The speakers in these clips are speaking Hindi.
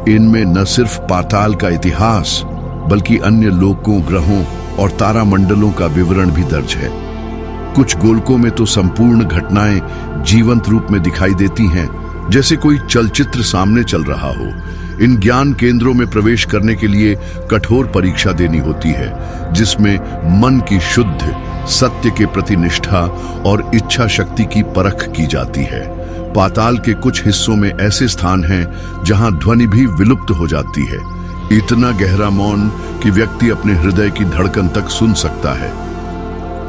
इनमें न सिर्फ पाताल का इतिहास बल्कि अन्य लोकों, ग्रहों और तारामंडलों का विवरण भी दर्ज है। कुछ गोलकों में तो संपूर्ण घटनाएं जीवंत रूप में दिखाई देती हैं, जैसे कोई चलचित्र सामने चल रहा हो। इन ज्ञान केंद्रों में प्रवेश करने के लिए कठोर परीक्षा देनी होती है, जिसमें मन की शुद्ध, सत्य के प्रति निष्ठा और इच्छा शक्ति की परख की जाती है। पाताल के कुछ हिस्सों में ऐसे स्थान हैं जहां ध्वनि भी विलुप्त हो जाती है। इतना गहरा मौन कि व्यक्ति अपने हृदय की धड़कन तक सुन सकता है।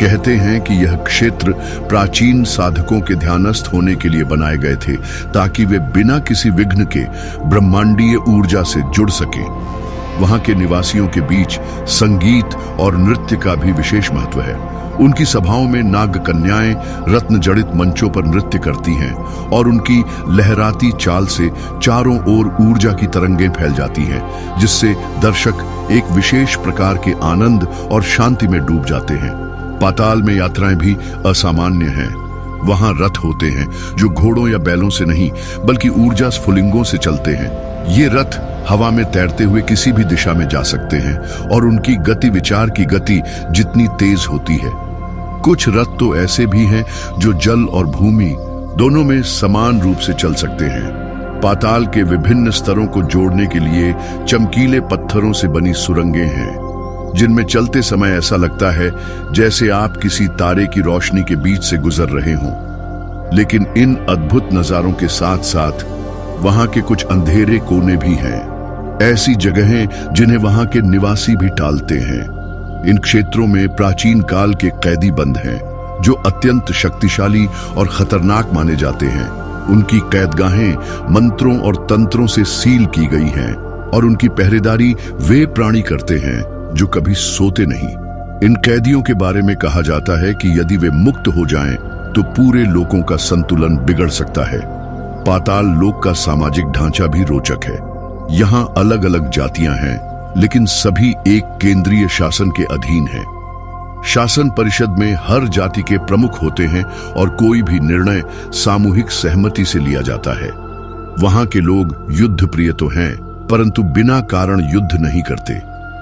कहते हैं कि यह क्षेत्र प्राचीन साधकों के ध्यानस्थ होने के लिए बनाए गए थे, ताकि वे बिना किसी विघ्न के ब्रह्मांडीय ऊर्जा से जुड़ सकें। वहां के निवासियों के बीच संगीत और नृत्य का भी विशेष महत्व है। उनकी सभाओं में नाग कन्याएं रत्न जड़ित मंचों पर नृत्य करती हैं और उनकी लहराती चाल से चारों ओर ऊर्जा की तरंगें फैल जाती हैं, जिससे दर्शक एक विशेष प्रकार के आनंद और शांति में डूब जाते हैं। पाताल में यात्राएं भी असामान्य हैं। वहां रथ होते हैं जो घोड़ों या बैलों से नहीं बल्कि ऊर्जा स्फुलिंगों से चलते हैं। ये रथ हवा में तैरते हुए किसी भी दिशा में जा सकते हैं और उनकी गति विचार की गति जितनी तेज होती है। कुछ रथ तो ऐसे भी हैं जो जल और भूमि दोनों में समान रूप से चल सकते हैं। पाताल के विभिन्न स्तरों को जोड़ने के लिए चमकीले पत्थरों से बनी सुरंगें हैं, जिनमें चलते समय ऐसा लगता है जैसे आप किसी तारे की रोशनी के बीच से गुजर रहे हों। लेकिन इन अद्भुत नजारों के साथ साथ वहां के कुछ अंधेरे कोने भी हैं, ऐसी जगहें जिन्हें वहां के निवासी भी टालते हैं। इन क्षेत्रों में प्राचीन काल के कैदी बंद हैं, जो अत्यंत शक्तिशाली और खतरनाक माने जाते हैं। उनकी कैदगाहें मंत्रों और तंत्रों से सील की गई हैं और उनकी पहरेदारी वे प्राणी करते हैं जो कभी सोते नहीं। इन कैदियों के बारे में कहा जाता है कि यदि वे मुक्त हो जाएं, तो पूरे लोकों का संतुलन बिगड़ सकता है। पाताल लोक का सामाजिक ढांचा भी रोचक है। यहाँ अलग अलग जातियां हैं, लेकिन सभी एक केंद्रीय शासन के अधीन हैं। शासन परिषद में हर जाति के प्रमुख होते हैं और कोई भी निर्णय सामूहिक सहमति से लिया जाता है। वहां के लोग युद्ध प्रिय तो हैं, परंतु बिना कारण युद्ध नहीं करते।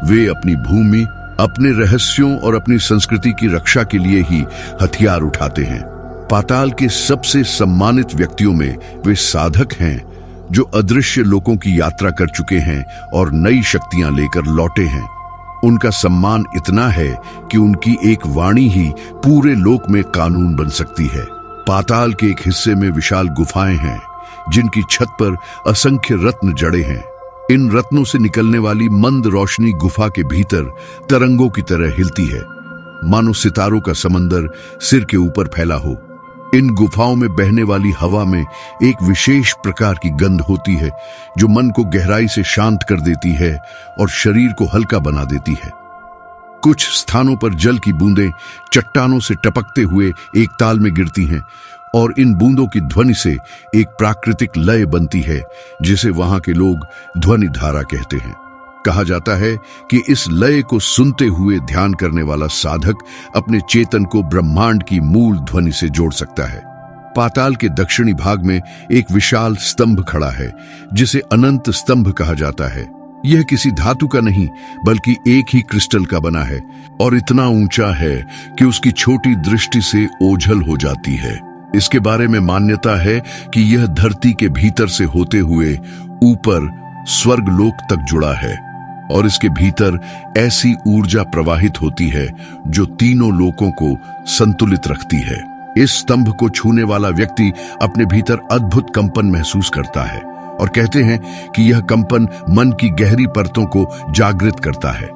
वे अपनी भूमि, अपने रहस्यों और अपनी संस्कृति की रक्षा के लिए ही हथियार उठाते हैं। पाताल के सबसे सम्मानित व्यक्तियों में वे साधक हैं जो अदृश्य लोकों की यात्रा कर चुके हैं और नई शक्तियां लेकर लौटे हैं। उनका सम्मान इतना है कि उनकी एक वाणी ही पूरे लोक में कानून बन सकती है। पाताल के एक हिस्से में विशाल गुफाएं हैं, जिनकी छत पर असंख्य रत्न जड़े हैं। इन रत्नों से निकलने वाली मंद रोशनी गुफा के भीतर तरंगों की तरह हिलती है, मानो सितारों का समंदर सिर के ऊपर फैला हो। इन गुफाओं में बहने वाली हवा में एक विशेष प्रकार की गंध होती है, जो मन को गहराई से शांत कर देती है और शरीर को हल्का बना देती है। कुछ स्थानों पर जल की बूंदें चट्टानों से टपकते हुए एक ताल में गिरती हैं और इन बूंदों की ध्वनि से एक प्राकृतिक लय बनती है, जिसे वहां के लोग ध्वनि धारा कहते हैं। कहा जाता है कि इस लय को सुनते हुए ध्यान करने वाला साधक अपने चेतन को ब्रह्मांड की मूल ध्वनि से जोड़ सकता है। पाताल के दक्षिणी भाग में एक विशाल स्तंभ खड़ा है, जिसे अनंत स्तंभ कहा जाता है। यह किसी धातु का नहीं बल्कि एक ही क्रिस्टल का बना है और इतना ऊंचा है कि उसकी छोटी दृष्टि से ओझल हो जाती है। इसके बारे में मान्यता है कि यह धरती के भीतर से होते हुए ऊपर स्वर्गलोक तक जुड़ा है और इसके भीतर ऐसी ऊर्जा प्रवाहित होती है जो तीनों लोकों को संतुलित रखती है। इस स्तंभ को छूने वाला व्यक्ति अपने भीतर अद्भुत कंपन महसूस करता है और कहते हैं कि यह कंपन मन की गहरी परतों को जागृत करता है।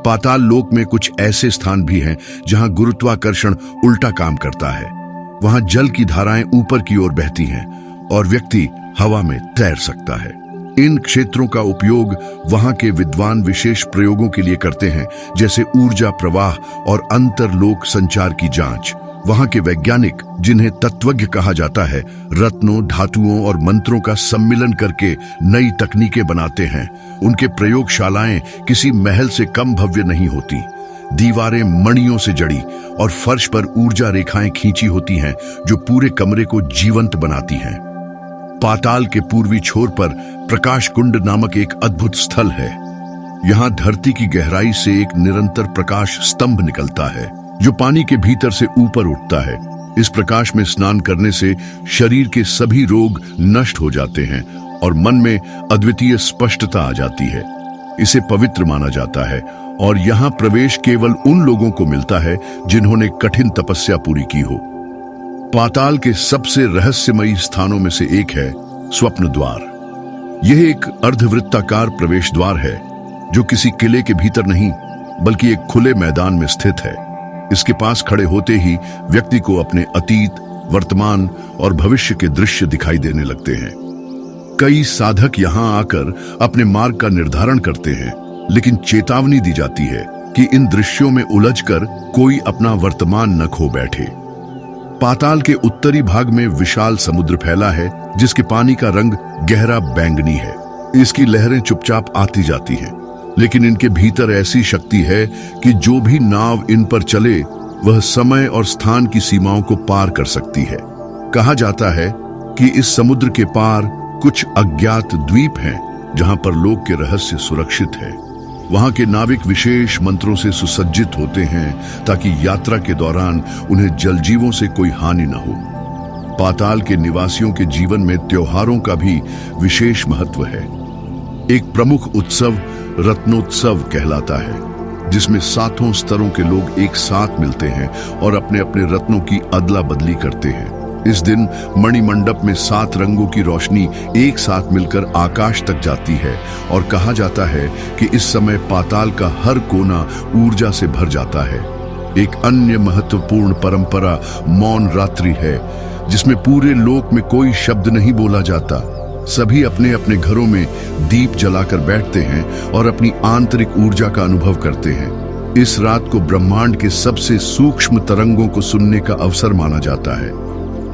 पाताल लोक में कुछ ऐसे स्थान भी हैं जहां गुरुत्वाकर्षण उल्टा काम करता है। वहां जल की धाराएं ऊपर की ओर बहती हैं और व्यक्ति हवा में तैर सकता है। इन क्षेत्रों का उपयोग वहां के विद्वान विशेष प्रयोगों के लिए करते हैं, जैसे ऊर्जा प्रवाह और अंतरलोक संचार की जांच। वहां के वैज्ञानिक, जिन्हें तत्वज्ञ कहा जाता है, रत्नों, धातुओं और मंत्रों का सम्मिलन करके नई तकनीकें बनाते हैं। उनके प्रयोगशालाएं किसी महल से कम भव्य नहीं होती। दीवारें मणियों से जड़ी और फर्श पर ऊर्जा रेखाएं खींची होती हैं, जो पूरे कमरे को जीवंत बनाती हैं। पाताल के पूर्वी छोर पर प्रकाश कुंड नामक एक अद्भुत स्थल है। यहाँ धरती की गहराई से एक निरंतर प्रकाश स्तंभ निकलता है जो पानी के भीतर से ऊपर उठता है। इस प्रकाश में स्नान करने से शरीर के सभी रोग नष्ट हो जाते हैं और मन में अद्वितीय स्पष्टता आ जाती है। इसे पवित्र माना जाता है और यहाँ प्रवेश केवल उन लोगों को मिलता है जिन्होंने कठिन तपस्या पूरी की हो। पाताल के सबसे रहस्यमयी स्थानों में से एक है स्वप्न द्वार। यह एक अर्धवृत्ताकार प्रवेश द्वार है जो किसी किले के भीतर नहीं बल्कि एक खुले मैदान में स्थित है। इसके पास खड़े होते ही व्यक्ति को अपने अतीत, वर्तमान और भविष्य के दृश्य दिखाई देने लगते हैं। कई साधक यहाँ आकर अपने मार्ग का निर्धारण करते हैं, लेकिन चेतावनी दी जाती है कि इन दृश्यों में उलझकर कोई अपना वर्तमान न खो बैठे। पाताल के उत्तरी भाग में विशाल समुद्र फैला है जिसके पानी का रंग गहरा बैंगनी है। इसकी लहरें चुपचाप आती जाती हैं, लेकिन इनके भीतर ऐसी शक्ति है कि जो भी नाव इन पर चले वह समय और स्थान की सीमाओं को पार कर सकती है। कहा जाता है कि इस समुद्र के पार कुछ अज्ञात द्वीप हैं जहां पर लोक के रहस्य सुरक्षित है। वहां के नाविक विशेष मंत्रों से सुसज्जित होते हैं ताकि यात्रा के दौरान उन्हें जलजीवों से कोई हानि न हो। पाताल के निवासियों के जीवन में त्योहारों का भी विशेष महत्व है। एक प्रमुख उत्सव रत्नोत्सव कहलाता है, जिसमें 7 स्तरों के लोग एक साथ मिलते हैं और अपने अपने रत्नों की अदला बदली करते हैं। इस दिन मणिमंडप में 7 रंगों की रोशनी एक साथ मिलकर आकाश तक जाती है और कहा जाता है कि इस समय पाताल का हर कोना ऊर्जा से भर जाता है। एक अन्य महत्वपूर्ण परंपरा मौन रात्रि है, जिसमें पूरे लोक में कोई शब्द नहीं बोला जाता। सभी अपने अपने घरों में दीप जलाकर बैठते हैं और अपनी आंतरिक ऊर्जा का अनुभव करते हैं। इस रात को ब्रह्मांड के सबसे सूक्ष्म तरंगों को सुनने का अवसर माना जाता है।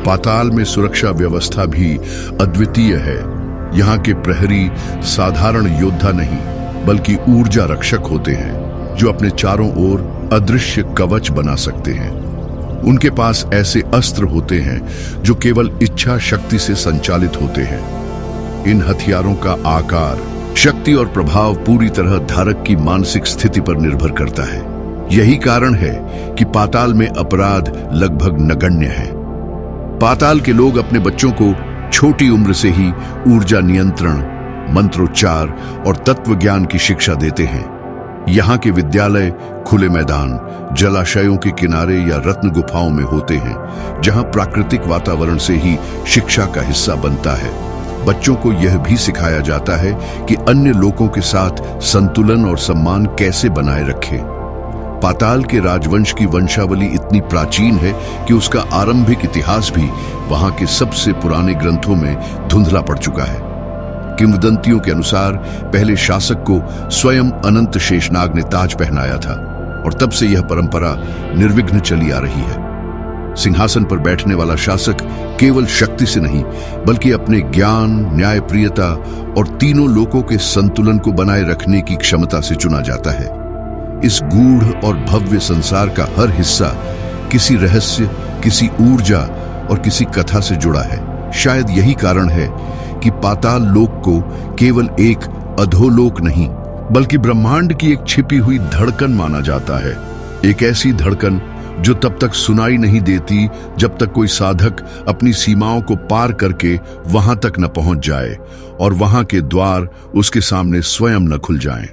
पाताल में सुरक्षा व्यवस्था भी अद्वितीय है। यहाँ के प्रहरी साधारण योद्धा नहीं बल्कि ऊर्जा रक्षक होते हैं जो अपने चारों ओर अदृश्य कवच बना सकते हैं। उनके पास ऐसे अस्त्र होते हैं जो केवल इच्छा शक्ति से संचालित होते हैं। इन हथियारों का आकार, शक्ति और प्रभाव पूरी तरह धारक की मानसिक स्थिति पर निर्भर करता है। यही कारण है कि पाताल में अपराध लगभग नगण्य है। पाताल के लोग अपने बच्चों को छोटी उम्र से ही ऊर्जा नियंत्रण, मंत्रोच्चार और तत्व ज्ञान की शिक्षा देते हैं। यहाँ के विद्यालय खुले मैदान, जलाशयों के किनारे या रत्न गुफाओं में होते हैं, जहाँ प्राकृतिक वातावरण से ही शिक्षा का हिस्सा बनता है। बच्चों को यह भी सिखाया जाता है कि अन्य लोगों के साथ संतुलन और सम्मान कैसे बनाए रखें। पाताल के राजवंश की वंशावली इतनी प्राचीन है कि उसका आरंभिक इतिहास भी वहां के सबसे पुराने ग्रंथों में धुंधला पड़ चुका है। किंवदंतियों के अनुसार पहले शासक को स्वयं अनंत शेषनाग ने ताज पहनाया था और तब से यह परंपरा निर्विघ्न चली आ रही है। सिंहासन पर बैठने वाला शासक केवल शक्ति से नहीं बल्कि अपने ज्ञान, न्यायप्रियता और तीनों लोकों के संतुलन को बनाए रखने की क्षमता से चुना जाता है। इस गूढ़ और भव्य संसार का हर हिस्सा किसी रहस्य, किसी ऊर्जा और किसी कथा से जुड़ा है। शायद यही कारण है कि पाताल लोक को केवल एक अधोलोक नहीं बल्कि ब्रह्मांड की एक छिपी हुई धड़कन माना जाता है। एक ऐसी धड़कन जो तब तक सुनाई नहीं देती जब तक कोई साधक अपनी सीमाओं को पार करके वहां तक न पहुंच जाए और वहां के द्वार उसके सामने स्वयं न खुल जाएं।